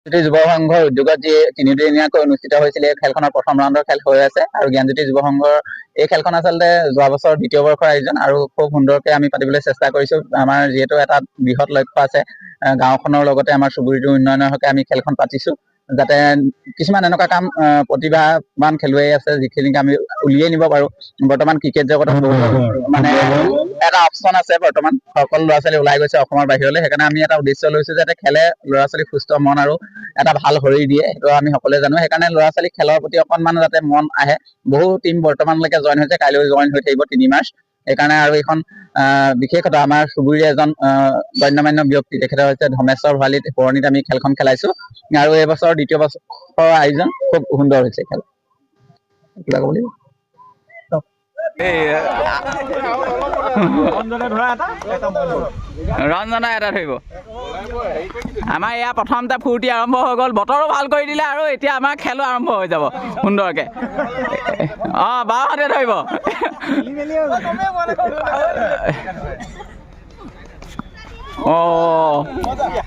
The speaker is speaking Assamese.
জ্ঞানজ্যোতি যুৱ সংঘৰ উদ্যোগত যি তিনিদিনীয়াকৈ অনুষ্ঠিত হৈছিল এই খেলখনৰ প্ৰথম ৰাউণ্ডৰ খেল হৈ আছে আৰু জ্ঞানজ্যোতি যুৱ সংঘৰ এই খেলখন আচলতে যোৱা বছৰ দ্বিতীয় বৰ্ষৰ আয়োজন আৰু খুব সুন্দৰকৈ আমি পাতিবলৈ চেষ্টা কৰিছো। আমাৰ যিহেতু এটা বৃহৎ লক্ষ্য আছে, গাঁওখনৰ লগতে আমাৰ চুবুৰীটোৰ উন্নয়নৰ হকে আমি খেলখন পাতিছো, যাতে কিছুমান এনেকুৱা কাম প্ৰতিভাৱান খেলুৱৈ আছে যিখিনিক আমি উলিয়াই নিব পাৰো। বৰ্তমান ক্ৰিকেট জগতত মানে এটা অপচন আছে, বৰ্তমান সকলো ল'ৰা ছোৱালী ওলাই গৈছে অসমৰ বাহিৰলৈ। সেইকাৰণে আমি এটা উদ্দেশ্য লৈছো যাতে খেলে ল'ৰা ছোৱালীক সুস্থ মন আৰু এটা ভাল শৰীৰ দিয়ে, সেইটো আমি সকলোৱে জানো। সেইকাৰণে ল'ৰা ছোৱালী খেলৰ প্ৰতি অকণমান যাতে মন আহে। বহু টিম বৰ্তমানলৈকে জইন হৈছে, কাইলৈ জইন হৈ থাকিব 3 মাৰ্চ। সেইকাৰণে আৰু এইখন বিশেষত আমাৰ চুবুৰীৰ এজন গণ্যমান্য ব্যক্তি, তেখেতে হৈছে ধমেশ্বৰ ভৰালীত পুৰণিত আমি খেলখন খেলাইছো আৰু এইবছৰ দ্বিতীয় বছৰৰ আয়োজন খুব সুন্দৰ হৈছে। খেল কিবা ক'ব লাগিব? ৰঞ্জনা এটা ধৰিব। আমাৰ এয়া প্ৰথমতে ফূৰ্তি আৰম্ভ হৈ গ'ল, বতৰো ভাল কৰি দিলে আৰু এতিয়া আমাৰ খেলো আৰম্ভ হৈ যাব সুন্দৰকে। বাওঁহাতে ধৰিব।